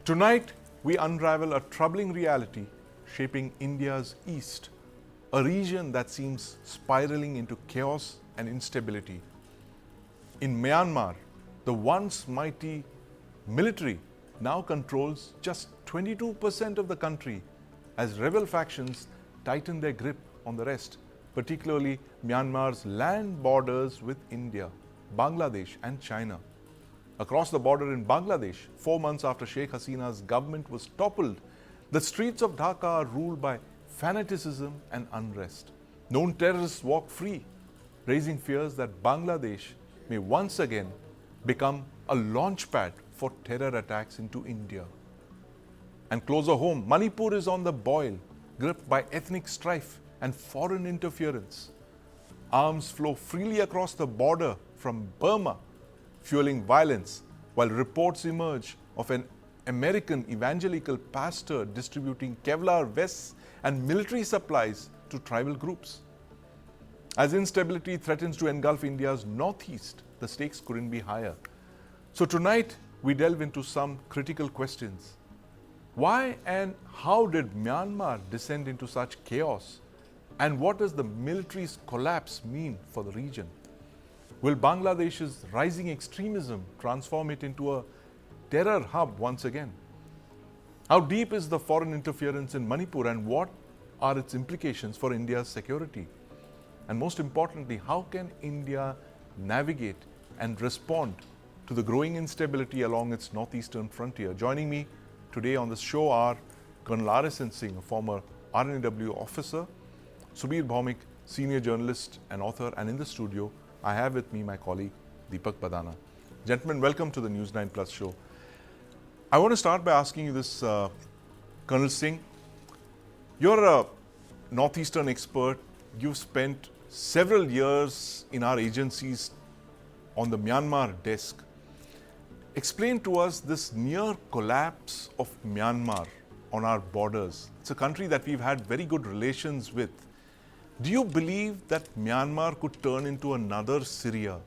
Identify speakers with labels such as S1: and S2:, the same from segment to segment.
S1: Tonight, we unravel a troubling reality shaping India's east, a region that seems spiraling into chaos and instability. In Myanmar, the once mighty military now controls just 22% of the country as rebel factions tighten their grip on the rest, particularly Myanmar's land borders with India, Bangladesh and China. Across the border in Bangladesh, 4 months after Sheikh Hasina's government was toppled, the streets of Dhaka are ruled by fanaticism and unrest. Known terrorists walk free, raising fears that Bangladesh may once again become a launchpad for terror attacks into India. And closer home, Manipur is on the boil, gripped by ethnic strife and foreign interference. Arms flow freely across the border from Burma, fueling violence, while reports emerge of an American evangelical pastor distributing Kevlar vests and military supplies to tribal groups. As instability threatens to engulf India's northeast, the stakes couldn't be higher. So tonight, we delve into some critical questions. Why and how did Myanmar descend into such chaos? And what does the military's collapse mean for the region? Will Bangladesh's rising extremism transform it into a terror hub once again? How deep is the foreign interference in Manipur and what are its implications for India's security? And most importantly, how can India navigate and respond to the growing instability along its northeastern frontier? Joining me today on this show are Colonel R.S.N. Singh, a former RNAW officer, Subir Bhaumik, senior journalist and author, and in the studio, I have with me my colleague Deepak Badana. Gentlemen, welcome to the News9 Plus show. I want to start by asking you this, Colonel Singh. You're a northeastern expert. You've spent several years in our agencies on the Myanmar desk. Explain to us this near collapse of Myanmar on our borders. It's a country that we've had very good relations with. Do you believe that Myanmar could turn into another Syria,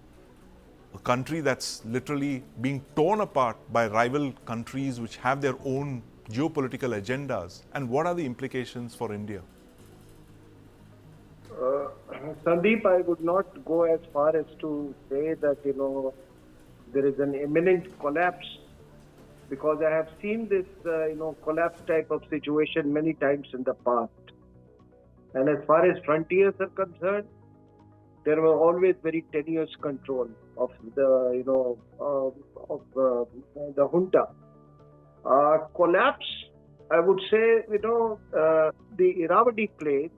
S1: a country that's literally being torn apart by rival countries which have their own geopolitical agendas? And what are the implications for India?
S2: Sandeep, I would not go as far as to say that, there is an imminent collapse, because I have seen this, collapse type of situation many times in the past. And as far as frontiers are concerned, there were always very tenuous control of the, the junta. Collapse, I would say, the Irrawaddy plains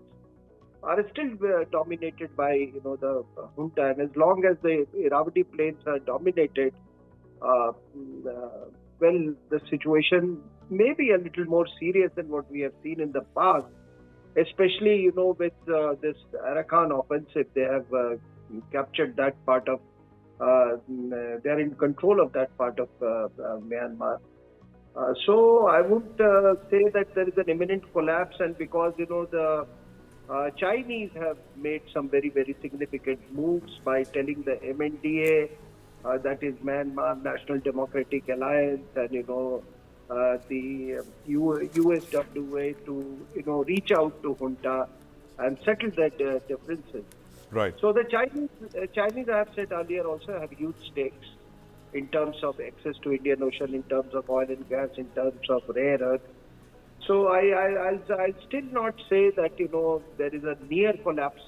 S2: are still dominated by, the junta. And as long as the Irrawaddy plains are dominated, the situation may be a little more serious than what we have seen in the past. Especially, with this Arakan offensive, they have captured that part of, they are in control of that part of Myanmar. So I would say that there is an imminent collapse, and because, the Chinese have made some very, very significant moves by telling the MNDA, that is Myanmar National Democratic Alliance, and, the USWA to, reach out to junta and settle their differences.
S1: Right.
S2: So the Chinese, I have said earlier, also have huge stakes in terms of access to Indian Ocean, in terms of oil and gas, in terms of rare earth. So I'll still not say that, there is a near collapse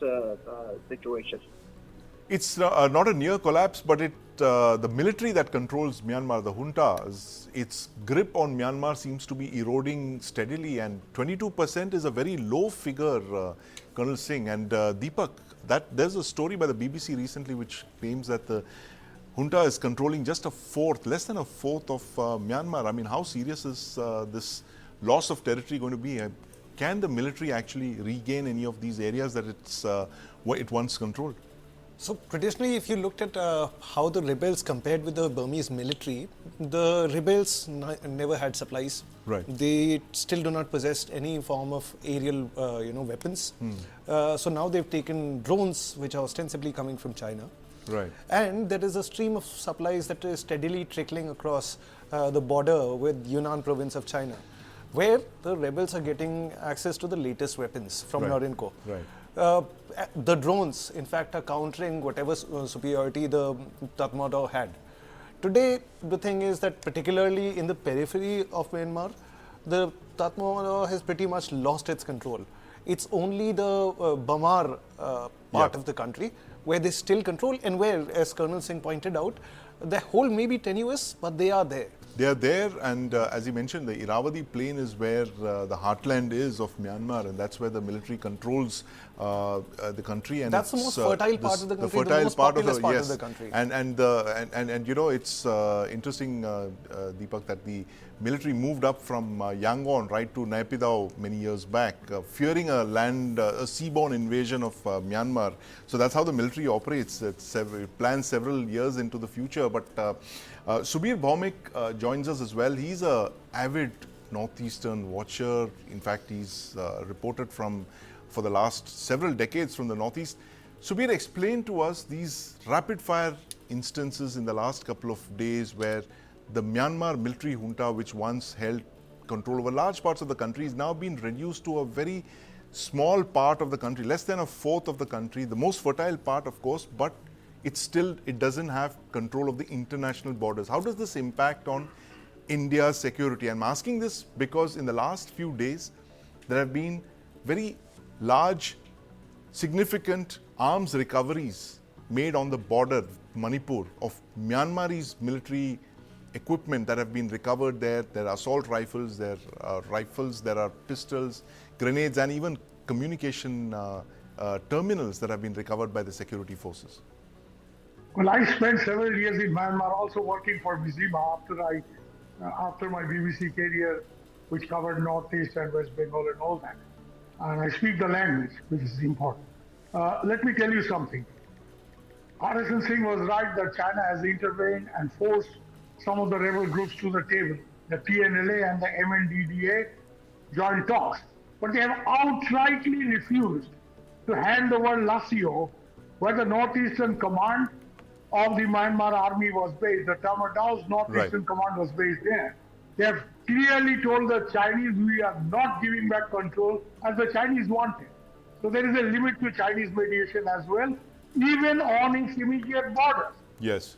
S2: situation.
S1: It's not a near collapse, but the military that controls Myanmar, the junta, its grip on Myanmar seems to be eroding steadily, and 22% is a very low figure, Colonel Singh. And Deepak, there's a story by the BBC recently which claims that the junta is controlling just less than a fourth of Myanmar. I mean, how serious is this loss of territory going to be? Can the military actually regain any of these areas that it once controlled?
S3: So traditionally, if you looked at how the rebels compared with the Burmese military, the rebels never had supplies.
S1: Right.
S3: They still do not possess any form of aerial, weapons. So now they've taken drones, which are ostensibly coming from China.
S1: Right.
S3: And there is a stream of supplies that is steadily trickling across the border with Yunnan province of China, where the rebels are getting access to the latest weapons from
S1: Right.
S3: Norinco.
S1: Right.
S3: The drones, in fact, are countering whatever superiority the Tatmadaw had. Today, the thing is that particularly in the periphery of Myanmar, the Tatmadaw has pretty much lost its control. It's only the Bamar part of the country where they still control, and where, as Colonel Singh pointed out, the whole may be tenuous, but they are there.
S1: They are there, and as you mentioned, the Irrawaddy Plain is where the heartland is of Myanmar, and that's where the military controls the country. And
S3: That's the most fertile part of the country, the most populous part of the country.
S1: And you know, it's interesting, Deepak, that the military moved up from Yangon right to Naypyidaw many years back, fearing a seaborne invasion of Myanmar. So that's how the military operates. It plans several years into the future. But Subir Bhaumik joins us as well. He's an avid northeastern watcher. In fact, he's reported for the last several decades from the northeast. Subir, explain to us these rapid-fire instances in the last couple of days where the Myanmar military junta, which once held control over large parts of the country, is now been reduced to a very small part of the country, less than a fourth of the country, the most fertile part, of course, but it doesn't have control of the international borders. How does this impact on India's security? I'm asking this because in the last few days, there have been very large, significant arms recoveries made on the border, Manipur, of Myanmarese military equipment that have been recovered there. There are assault rifles, there are pistols, grenades, and even communication terminals that have been recovered by the security forces.
S4: Well, I spent several years in Myanmar also working for Mizima after my BBC career, which covered Northeast and West Bengal and all that. And I speak the language, which is important. Let me tell you something. RSN Singh was right that China has intervened and forced some of the rebel groups to the table. The TNLA and the MNDDA joined talks, but they have outrightly refused to hand over Lasio, where the Northeastern Command of the Myanmar Army was based. The Tamadaw's Northeastern Command was based there. They have clearly told the Chinese, we are not giving back control as the Chinese wanted. So there is a limit to Chinese mediation as well, even on its immediate borders.
S1: Yes.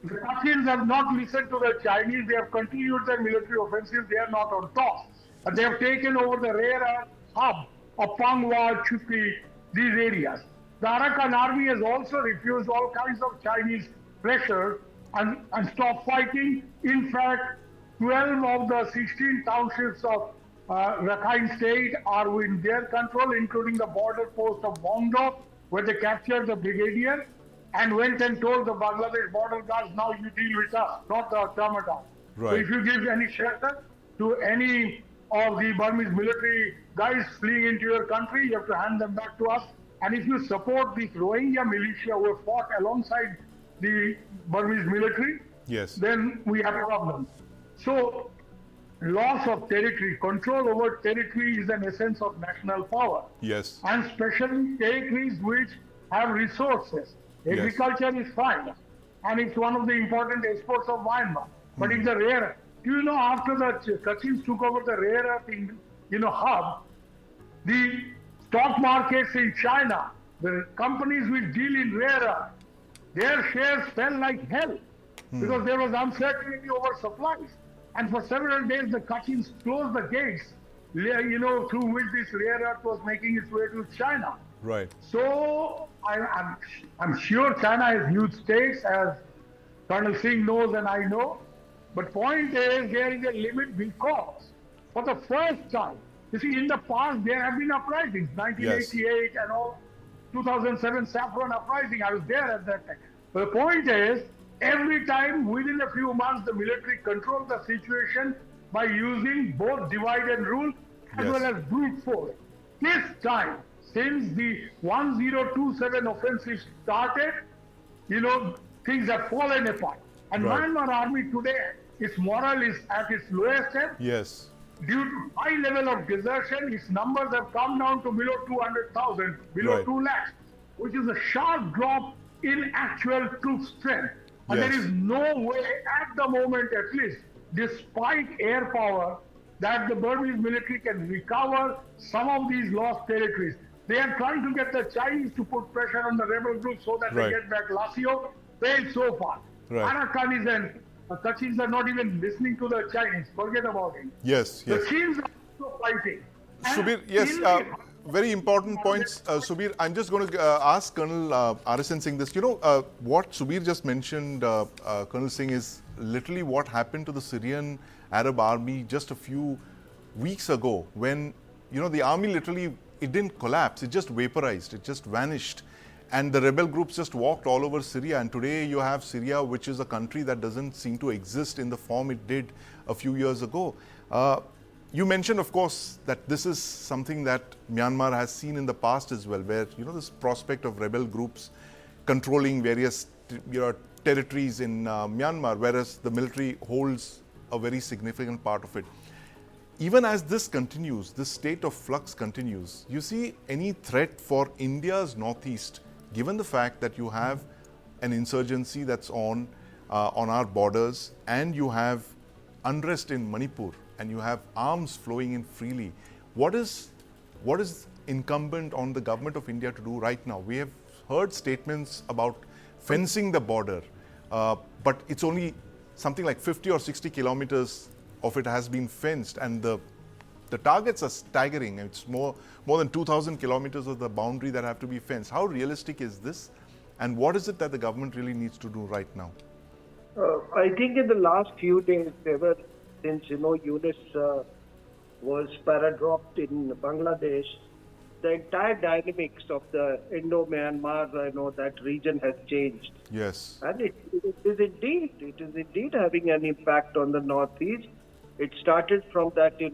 S4: The Russians have not listened to the Chinese. They have continued their military offensive. They are not on top. And they have taken over the rare hub of Pangwa, Chupi, these areas. The Arakan army has also refused all kinds of Chinese pressure and stopped fighting. In fact, 12 of the 16 townships of Rakhine State are in their control, including the border post of Bongdo, where they captured the brigadier and went and told the Bangladesh border guards, now you deal with us, not the Tamadawd.
S1: Right.
S4: So if you give any shelter to any of the Burmese military guys fleeing into your country, you have to hand them back to us. And if you support this Rohingya militia who have fought alongside the Burmese military,
S1: Yes.
S4: then we have problems. So loss of territory, control over territory is an essence of national power.
S1: Yes.
S4: And especially territories which have resources. Agriculture is fine, and it's one of the important exports of Myanmar. But it's a rare. Do you know after the Kachins took over the rare earth hub, the stock markets in China, the companies which deal in rare earth, their shares fell like hell because there was uncertainty over supplies. And for several days, the Kachins closed the gates, through which this rare earth was making its way to China.
S1: Right.
S4: So I'm sure China has huge stakes, as Colonel Singh knows and I know. But point is, there is a limit because for the first time, you see, in the past there have been uprisings, 1988 and all, 2007 Saffron uprising. I was there at that time. But the point is, every time within a few months, the military controlled the situation by using both divide and rule as well as brute force. This time, since the 1027 offensive started, things have fallen apart. And Myanmar army today, its morale is at its lowest ebb.
S1: Yes.
S4: Due to high level of desertion, its numbers have come down to below 200,000, below 2 lakhs, which is a sharp drop in actual troop strength. And there
S1: Yes.
S4: is no way at the moment, at least, despite air power, that the Burmese military can recover some of these lost territories. They are trying to get the Chinese to put pressure on the rebel groups so that
S1: Right.
S4: they get back Lasio. Failed so far.
S1: Right.
S4: Arakanis and Kachins are not even listening to the Chinese. Forget about it.
S1: Yes,
S4: The
S1: yes.
S4: Chins are also fighting. And
S1: Subir, yes,
S4: in the-
S1: very important points. Subir, I'm just going to ask Colonel RSN Singh this. What Subir just mentioned, Colonel Singh, is literally what happened to the Syrian Arab army just a few weeks ago when, the army literally, it didn't collapse, it just vaporized, it just vanished. And the rebel groups just walked all over Syria. And today you have Syria, which is a country that doesn't seem to exist in the form it did a few years ago. You mentioned, of course, that this is something that Myanmar has seen in the past as well, where, this prospect of rebel groups controlling various, territories in Myanmar, whereas the military holds a very significant part of it. Even as this continues, this state of flux continues, you see any threat for India's northeast, given the fact that you have an insurgency that's on our borders, and you have unrest in Manipur, and you have arms flowing in freely. What is incumbent on the government of India to do right now? We have heard statements about fencing the border, but it's only something like 50 or 60 kilometers of it has been fenced, and the targets are staggering. It's more than 2,000 kilometers of the boundary that have to be fenced. How realistic is this, and what is it that the government really needs to do right now?
S2: I think in the last few days, since UNIS was para-dropped in Bangladesh, the entire dynamics of the Indo-Myanmar, that region has changed.
S1: Yes.
S2: And it is indeed having an impact on the northeast. It started from that, when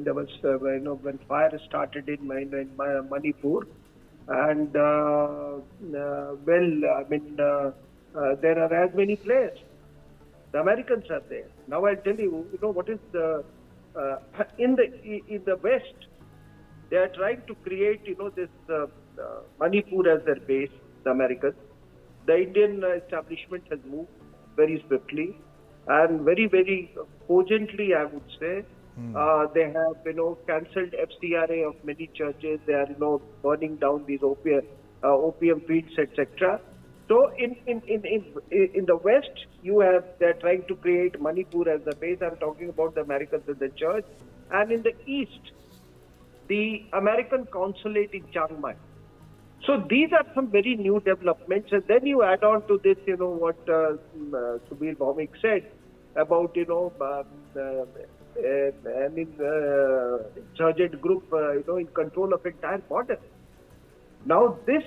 S2: there was, when fire started in Manipur, and there are as many players. The Americans are there. Now I'll tell you, what is the in the West, they are trying to create, this Manipur as their base. The Americans, the Indian establishment has moved very swiftly and very, very cogently, I would say. They have, cancelled FCRA of many churches. They are, burning down these opium fields, etc. So in the West, they're trying to create Manipur as the base. I'm talking about the Americans and the church. And in the East, the American consulate in Chiang Mai. So these are some very new developments. And then you add on to this, what Subir Bhaumik said about, insurgent group, in control of entire border. Now this,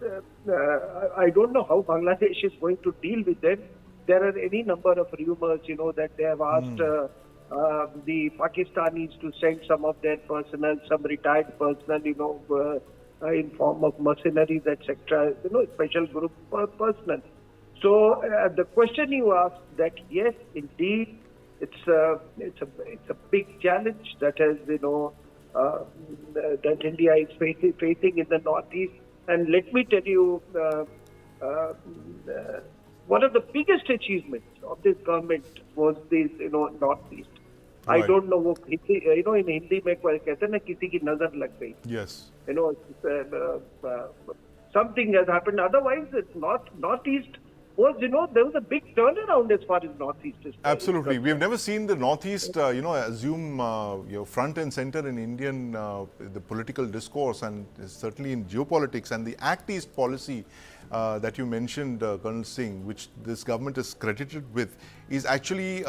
S2: I don't know how Bangladesh is going to deal with them. There are any number of rumors, that they have asked the Pakistanis to send some of their personnel, some retired personnel, in form of mercenaries, etc. Special group personnel. So the question you asked, that yes, indeed, it's a big challenge that has, that India is facing in the northeast. And let me tell you, one of the biggest achievements of this government was this, northeast.
S1: Right.
S2: I don't know वो in Hindi में कोई कहते हैं ना किसी की नजर लग गई.
S1: Yes.
S2: Something has happened. Otherwise, northeast was, there was a big turnaround as far as northeast is.
S1: Absolutely. We have never seen the northeast, assume front and center in Indian the political discourse, and certainly in geopolitics. And the Act East policy that you mentioned, Colonel Singh, which this government is credited with, is actually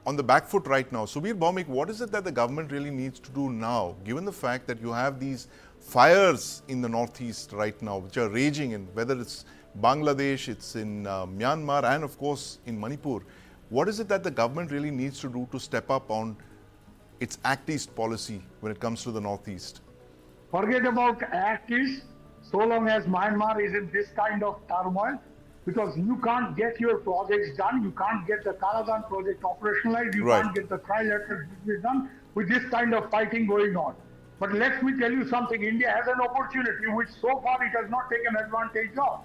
S1: on the back foot right now. Subir Bhaumik, what is it that the government really needs to do now, given the fact that you have these fires in the northeast right now, which are raging, in whether it's Bangladesh, it's in Myanmar, and of course in Manipur? What is it that the government really needs to do to step up on its Act East policy when it comes to the northeast?
S4: Forget about Act East, so long as Myanmar is in this kind of turmoil, because you can't get your projects done, you can't get the Kaladan project operationalized, you
S1: Right.
S4: can't get the trilateral business done with this kind of fighting going on. But let me tell you something, India has an opportunity which so far it has not taken advantage of.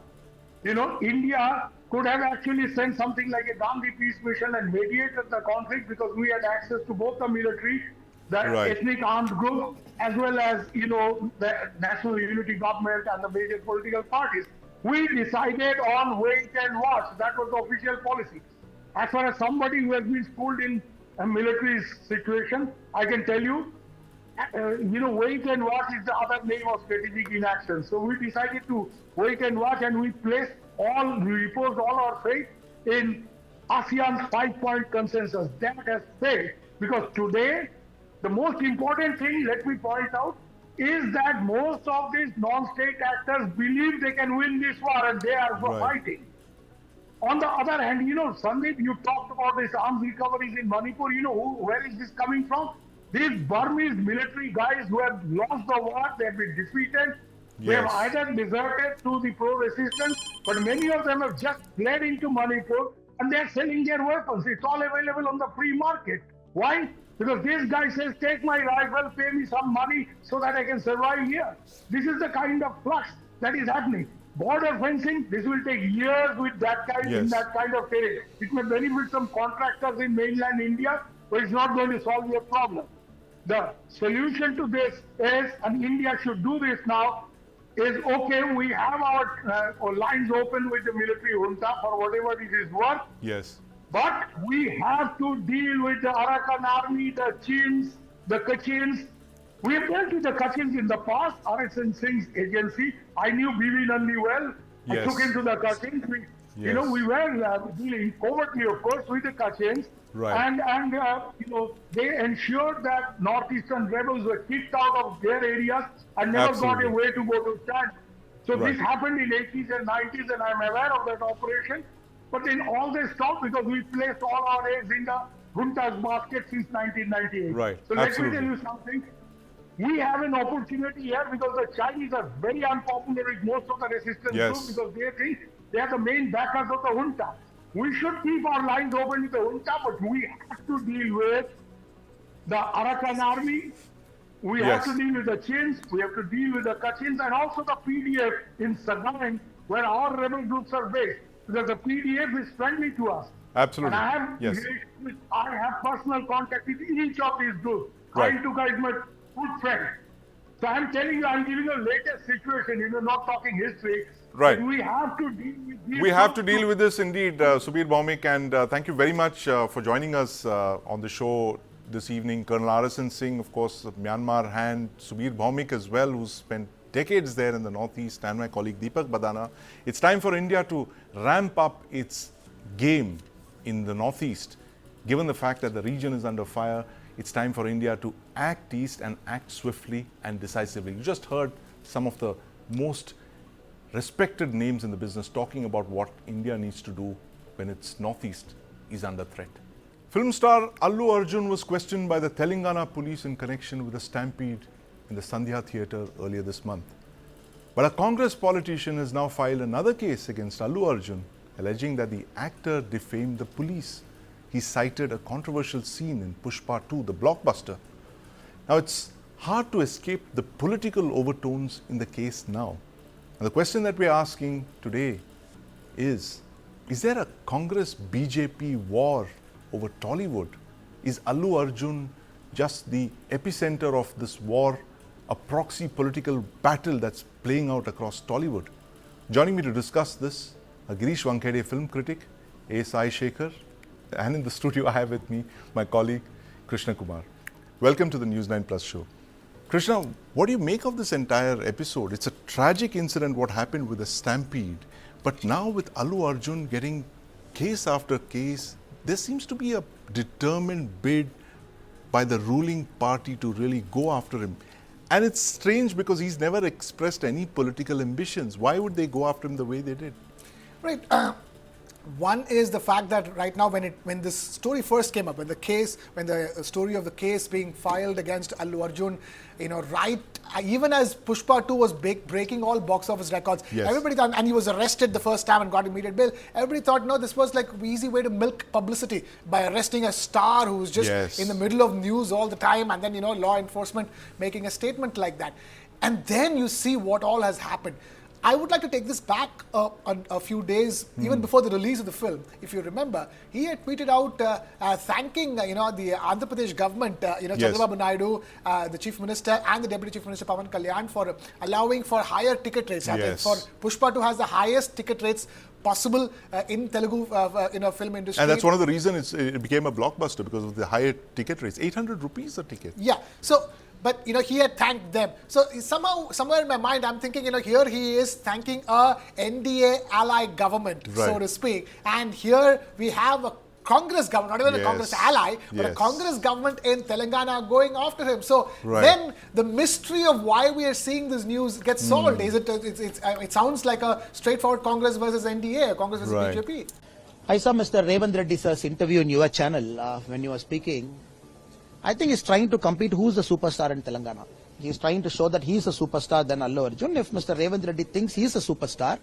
S4: India could have actually sent something like a Gandhi peace mission and mediated the conflict because we had access to both the military, the ethnic armed group, as well as, the national unity government and the major political parties. We decided on wait and watch. That was the official policy. As far as somebody who has been schooled in a military situation, I can tell you, wait and watch is the other name of strategic inaction. So we decided to wait and watch, and we reposed all our faith in ASEAN's 5-point consensus. That has failed because today, the most important thing, let me point out, is that most of these non-state actors believe they can win this war and they are fighting. On the other hand, Sandeep, you talked about these arms recoveries in Manipur. Where is this coming from? These Burmese military guys who have lost the war, they have been defeated. They have either deserted to the pro-resistance, but many of them have just fled into Manipur and they are selling their weapons. It's all available on the free market. Why? Because this guy says, take my rifle, pay me some money so that I can survive here. This is the kind of flux that is happening. Border fencing, this will take years with that kind in that kind of terrain. It may benefit some contractors in mainland India, but it's not going to solve your problem. The solution to this is, and India should do this now, is okay, we have our lines open with the military junta for whatever it is worth.
S1: Yes.
S4: But we have to deal with the Arakan army, the Chins, the Kachins. We have dealt with the Kachins in the past, RSN Singh's agency. I knew B.V. Nandi well. I took him to the Kachins. We were dealing covertly, of course, with the Kachins.
S1: Right.
S4: And they ensured that northeastern rebels were kicked out of their areas and never got a way to go to stand. So this happened in 80s and 90s, and I'm aware of that operation. But then all this stopped because we placed all our eggs in the junta's basket since 1998.
S1: Right.
S4: So let me tell you something. We have an opportunity here because the Chinese are very unpopular with most of the resistance groups because they think they are the main backers of the junta. We should keep our lines open with the junta, but we have to deal with the Arakan army. We have to deal with the Chins. We have to deal with the Kachins and also the PDF in Sagaing, where our rebel groups are based. Because the PDF is friendly to us.
S1: Absolutely.
S4: And I have personal contact with each of these groups. Trying to guide my good friend. So I'm telling you, I'm giving a latest situation, not talking history.
S1: Right.
S4: But we have to deal with these.
S1: We have to deal with this indeed, Subir Bhaumik, and thank you very much for joining us on the show this evening. Colonel RSN Singh, of course, Myanmar hand, Subir Bhaumik as well, who's spent decades there in the Northeast, and my colleague Deepak Badana. It's time for India to ramp up its game in the Northeast. Given the fact that the region is under fire, it's time for India to act east and act swiftly and decisively. You just heard some of the most respected names in the business talking about what India needs to do when its Northeast is under threat. Film star Allu Arjun was questioned by the Telangana police in connection with a stampede in the Sandhya Theatre earlier this month. But a Congress politician has now filed another case against Allu Arjun, alleging that the actor defamed the police. He cited a controversial scene in Pushpa 2, the blockbuster. Now, it's hard to escape the political overtones in the case now. And the question that we're asking today is there a Congress-BJP war over Tollywood? Is Allu Arjun just the epicenter of this war, a proxy political battle that's playing out across Tollywood? Joining me to discuss this, a Girish Wankhede film critic, A. Sai Shekhar, and in the studio I have with me my colleague Krishna Kumar. Welcome to the News9 Plus show. Krishna, what do you make of this entire episode? It's a tragic incident what happened with the stampede, but now with Allu Arjun getting case after case, there seems to be a determined bid by the ruling party to really go after him. And it's strange because he's never expressed any political ambitions. Why would they go after him the way they did?
S3: Right.
S5: One is the fact that right now, when this story first came up, when the story of the case being filed against Allu Arjun, even as Pushpa 2 was breaking all box office records,
S1: Yes.
S5: everybody thought, and he was arrested the first time and got immediate bail. Everybody thought, no, this was like an easy way to milk publicity by arresting a star who was just
S1: Yes.
S5: in the middle of news all the time, and then law enforcement making a statement like that, and then you see what all has happened. I would like to take this back a few days, even before the release of the film. If you remember, he had tweeted out thanking the Andhra Pradesh government, Chandrababu Naidu, the Chief Minister, and the Deputy Chief Minister Pawan Kalyan for allowing for higher ticket rates. I think
S1: Yes.
S5: for Pushpa 2 has the highest ticket rates possible in Telugu film industry.
S1: And that's one of the reasons it became a blockbuster, because of the higher ticket rates. 800 rupees a ticket.
S5: Yeah. So, but he had thanked them. So somewhere in my mind, I'm thinking, here he is thanking a NDA ally government, so
S1: Right.
S5: to speak. And here we have a Congress government, not even a
S1: Yes.
S5: Congress ally, but a
S1: Yes.
S5: Congress government in Telangana going after him. So
S1: Right.
S5: then the mystery of why we are seeing this news gets solved. Is it sounds like a straightforward Congress versus NDA, Congress versus
S1: Right.
S5: BJP.
S6: I saw Mr. Revant Reddy sir's interview in your channel when you were speaking. I think he's trying to compete who's the superstar in Telangana. He's trying to show that he's a superstar than Allu Arjun. If Mr. Revant Reddy thinks he's a superstar,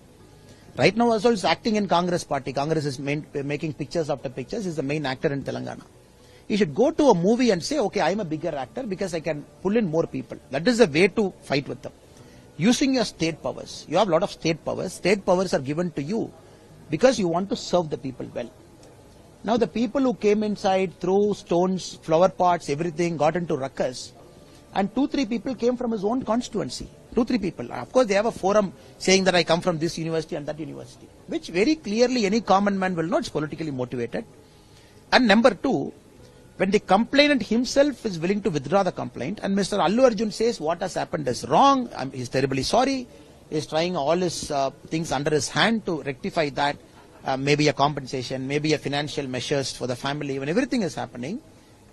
S6: right now also he's acting in Congress party. Congress is making pictures after pictures. He's the main actor in Telangana. He should go to a movie and say, okay, I'm a bigger actor because I can pull in more people. That is the way to fight with them. Using your state powers. You have a lot of state powers. State powers are given to you because you want to serve the people well. Now the people who came inside, threw stones, flower pots, everything, got into ruckus, and 2-3 people came from his own constituency. 2-3 people. Of course, they have a forum saying that I come from this university and that university, which very clearly any common man will know it's politically motivated. And number 2, when the complainant himself is willing to withdraw the complaint, and Mr. Allu Arjun says what has happened is wrong, he's terribly sorry, he's trying all his things under his hand to rectify that. Maybe a compensation, maybe a financial measures for the family, when everything is happening,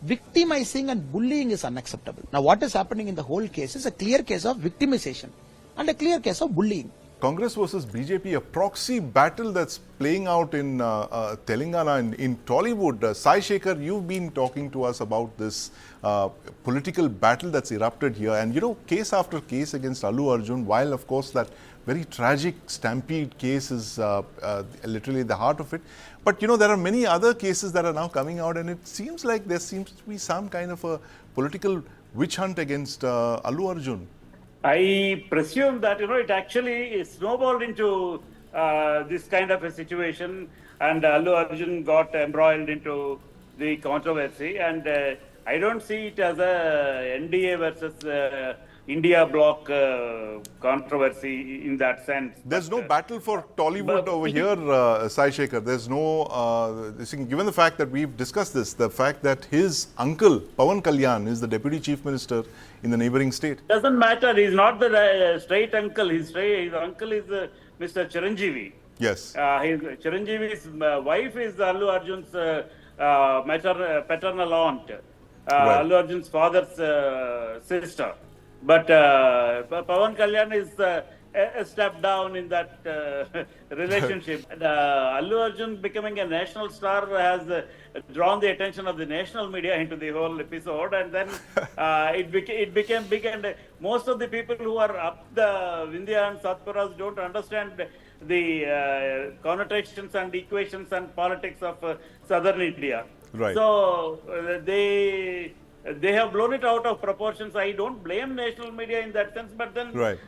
S6: victimizing and bullying is unacceptable. Now what is happening in the whole case is a clear case of victimization and a clear case of bullying.
S1: Congress versus BJP, a proxy battle that's playing out in Telangana, in Tollywood. Sai Shekhar, you've been talking to us about this political battle that's erupted here. And case after case against Allu Arjun, while of course that very tragic stampede case is literally the heart of it. But there are many other cases that are now coming out, and it seems like there seems to be some kind of a political witch hunt against Allu Arjun.
S7: I presume that it actually snowballed into this kind of a situation, and Allu Arjun got embroiled into the controversy. And I don't see it as a NDA versus India bloc controversy in that sense.
S1: There's no battle for Tollywood over here, Sai Shekhar. There's no, given the fact that we've discussed this, the fact that his uncle, Pawan Kalyan, is the Deputy Chief Minister in the neighboring state.
S7: Doesn't matter. He's not the straight uncle. His uncle is Mr. Chiranjeevi.
S1: Yes.
S7: Chiranjeevi's wife is Allu Arjun's paternal aunt,
S1: Right.
S7: Allu Arjun's father's sister. But Pawan Kalyan is a step down in that relationship. Allu Arjun becoming a national star has drawn the attention of the national media into the whole episode, and then it became big. And most of the people who are up the Vindhya and Satpuras don't understand the connotations and equations and politics of southern India.
S1: Right.
S7: So they have blown it out of proportions. I don't blame national media in that sense, but then
S1: Right.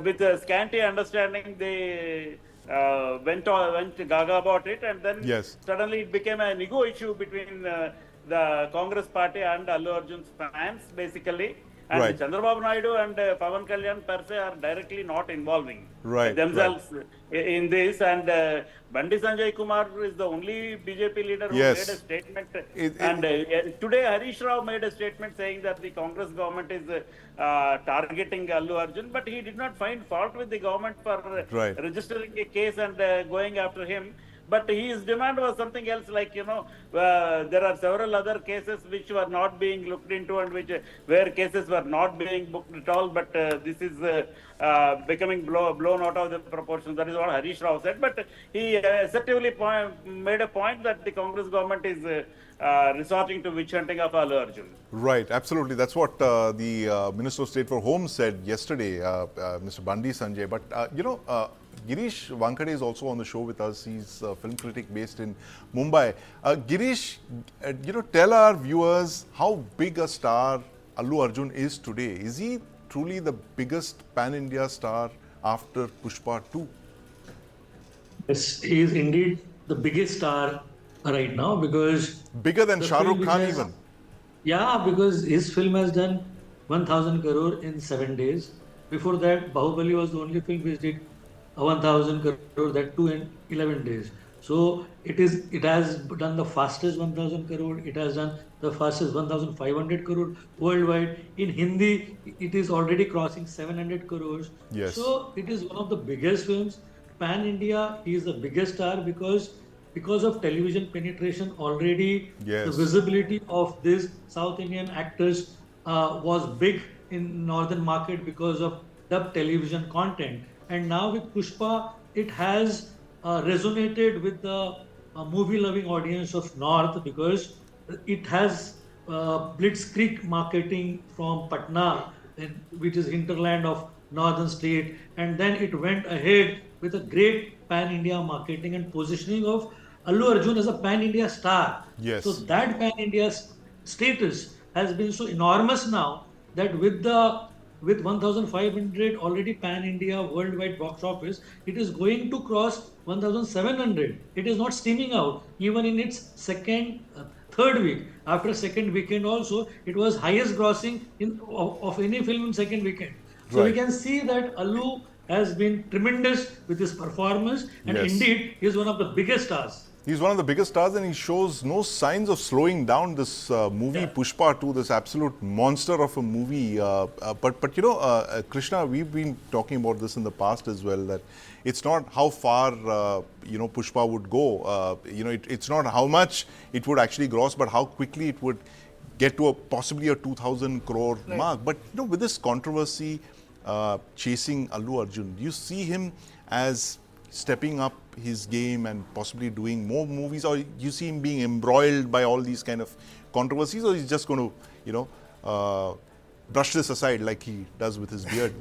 S7: with a scanty understanding, they went gaga about it, and then
S1: Yes.
S7: suddenly it became an ego issue between the Congress party and Allu Arjun's fans, basically. And
S1: Right.
S7: Chandrababu Naidu and Pawan Kalyan per se are directly not involving
S1: Right,
S7: themselves in this. And Bandi Sanjay Kumar is the only BJP leader who
S1: Yes.
S7: made a statement.
S1: And
S7: Today Harish Rao made a statement saying that the Congress government is targeting Allu Arjun, but he did not find fault with the government for
S1: Right.
S7: registering a case and going after him. But his demand was something else, like, there are several other cases which were not being looked into and where cases were not being booked at all. But this is becoming blown out of the proportion. That is what Harish Rao said. But he assertively made a point that the Congress government is resorting to witch hunting of Allu Arjun.
S1: Right, absolutely. That's what the Minister of State for Home said yesterday, Mr. Bandi Sanjay. But, Girish Wankade is also on the show with us. He's a film critic based in Mumbai. Girish, tell our viewers how big a star Allu Arjun is today. Is he truly the biggest pan-India star after Pushpa 2?
S8: Yes, he is indeed the biggest star right now, because...
S1: Bigger than Shah Rukh Khan even?
S8: Yeah, because his film has done 1,000 crore in 7 days. Before that, Bahubali was the only film which did 1,000 crore, that too in 11 days. So it has done the fastest 1,000 crore. It has done the fastest 1,500 crore worldwide. In Hindi, it is already crossing 700 crores.
S1: Yes.
S8: So it is one of the biggest films. Pan India, he is the biggest star because of television penetration already.
S1: Yes.
S8: The visibility of these South Indian actors was big in northern market because of dub television content. And now with Pushpa, it has resonated with the movie-loving audience of North, because it has blitzkrieg marketing from Patna, which is hinterland of northern state, and then it went ahead with a great pan-India marketing and positioning of Allu Arjun as a pan-India star.
S1: Yes.
S8: So that pan-India status has been so enormous now that with 1,500 already pan-India worldwide box office, it is going to cross 1,700. It is not steaming out. Even in its third week, after second weekend also, it was highest grossing of any film in second weekend. So we can see that Allu has been tremendous with his performance, and indeed, he is one of the biggest stars.
S1: He's one of the biggest stars, and he shows no signs of slowing down. This movie, Pushpa 2, this absolute monster of a movie. But Krishna, we've been talking about this in the past as well, that it's not how far, Pushpa would go. It's not how much it would actually gross, but how quickly it would get to possibly a 2,000 crore mark. But, with this controversy chasing Allu Arjun, do you see him as stepping up his game and possibly doing more movies, or you see him being embroiled by all these kind of controversies, or he's just going to, brush this aside like he does with his beard?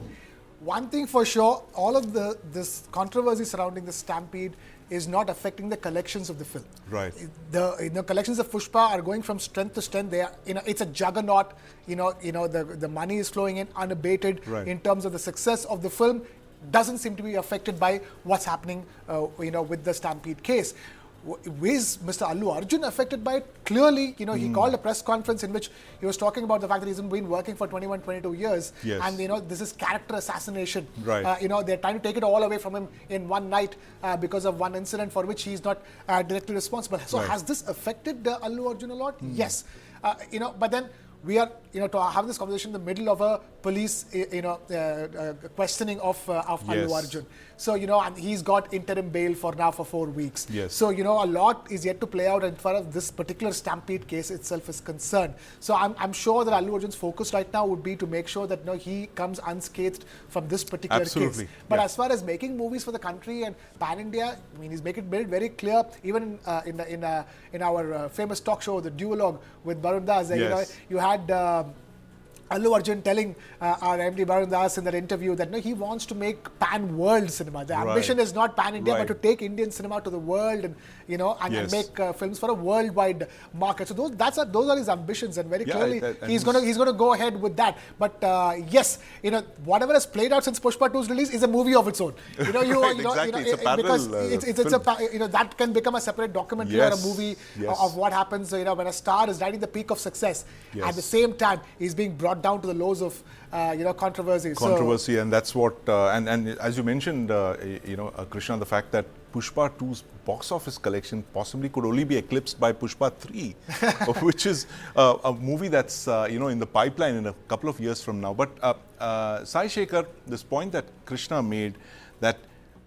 S5: One thing for sure, all of this controversy surrounding the Stampede is not affecting the collections of the film.
S1: Right.
S5: The collections of Pushpa are going from strength to strength. They are, it's a juggernaut. The money is flowing in unabated.
S1: Right.
S5: In terms of the success of the film, doesn't seem to be affected by what's happening, with the Stampede case. Is Mr. Allu Arjun affected by it? Clearly, he called a press conference in which he was talking about the fact that he's been working for 21, 22 years.
S1: Yes.
S5: And, this is character assassination.
S1: Right.
S5: They're trying to take it all away from him in one night because of one incident for which he's not directly responsible. So has this affected Allu Arjun a lot? Yes. But then we are, to have this conversation in the middle of a police, questioning of Allu Arjun. So, and he's got interim bail for 4 weeks.
S1: Yes.
S5: So, a lot is yet to play out as far as this particular Stampede case itself is concerned. So, I'm sure that Allu Arjun's focus right now would be to make sure that, he comes unscathed from this particular
S1: Absolutely.
S5: case. But as far as making movies for the country and pan-India, he's made it very clear, even in our famous talk show, The Duologue with Barun Das, you had Allu Arjun telling our MD Barun Das in that interview that he wants to make pan-world cinema. The ambition is not pan-India, but to take Indian cinema to the world and and make films for a worldwide market. So those are his ambitions, and very clearly he's going to go ahead with that. But yes, whatever has played out since Pushpa 2's release is a movie of its own.
S1: Exactly. It's a parallel
S5: because that can become a separate documentary or a movie of what happens when a star is riding the peak of success. At the same time, he's being brought down to the lows of controversy.
S1: And that's what and as you mentioned, Krishna, the fact that Pushpa 2's box office collection possibly could only be eclipsed by Pushpa 3, which is a movie that's in the pipeline in a couple of years from now. But Sai Shekhar, this point that Krishna made, that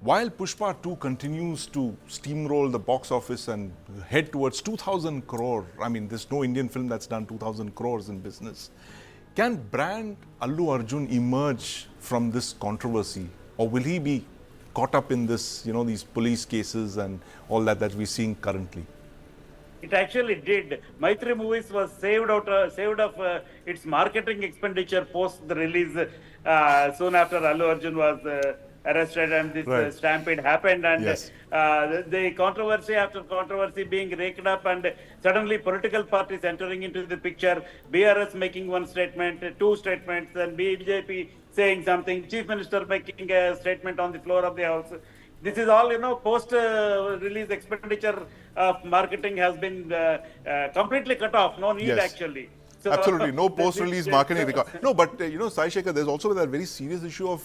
S1: While Pushpa 2 continues to steamroll the box office and head towards 2,000 crore, I mean, there's no Indian film that's done 2,000 crores in business. Can brand Allu Arjun emerge from this controversy, or will he be caught up in this, these police cases and all that we're seeing currently?
S7: It actually did. Maitri Movies was saved of its marketing expenditure post the release soon after Allu Arjun was arrested and this stampede happened, and
S1: Yes.
S7: the controversy after controversy being raked up, and suddenly political parties entering into the picture, BRS making one statement, two statements, and BJP saying something, Chief Minister making a statement on the floor of the House. This is all, post-release expenditure of marketing has been completely cut off. No need,
S1: Yes.
S7: actually. So,
S1: Absolutely, no post-release marketing record. No, but Sai Shekhar, there's also that very serious issue of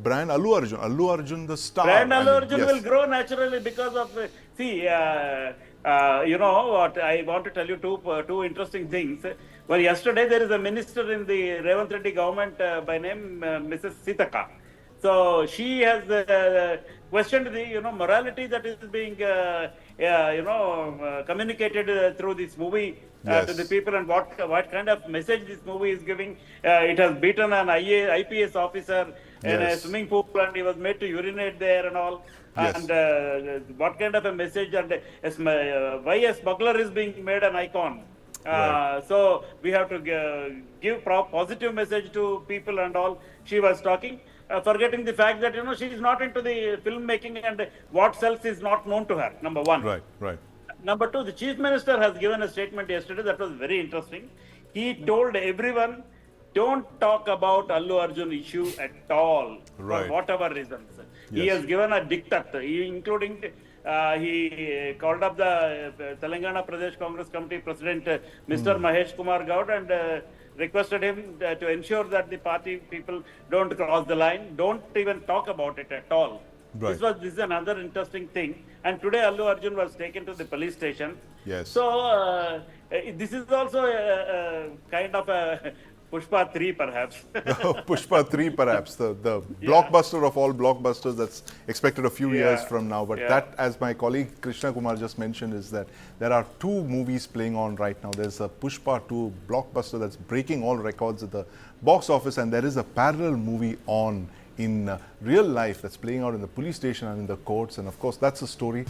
S1: brand Allu Arjun. Allu Arjun, the star.
S7: Brand Allu Arjun
S1: yes.
S7: will grow naturally because of, you know what, I want to tell you two interesting things. Well, yesterday there is a minister in the Revanth Reddy government by name Mrs. Sitaka. So she has questioned the morality that is being communicated through this movie to the people, and what kind of message this movie is giving. It has beaten an IPS officer in a swimming pool, and he was made to urinate there and all.
S1: Yes.
S7: And what kind of a message, and why a smuggler is being made an icon. So we have to give positive message to people and all. She was talking. Forgetting the fact that she is not into the filmmaking, and what sells is not known to her. Number one.
S1: Right.
S7: Number two, the Chief Minister has given a statement yesterday that was very interesting. He told everyone, don't talk about Allu Arjun issue at all, for whatever reasons. He has given a diktat, including he called up the Telangana Pradesh Congress Committee President, Mr. Mahesh Kumar Gaud, and requested him to ensure that the party people don't cross the line, don't even talk about it at all. This is another interesting thing. And today Allu Arjun was taken to the police station.
S1: Yes.
S7: So this is also a kind of a Pushpa 3 perhaps.
S1: Pushpa 3 perhaps, the blockbuster of all blockbusters that's expected a few years from now. But that, as my colleague Krishna Kumar just mentioned, is that there are two movies playing on right now. There's a Pushpa 2 blockbuster that's breaking all records at the box office, and there is a parallel movie on in real life that's playing out in the police station and in the courts. And of course, that's a story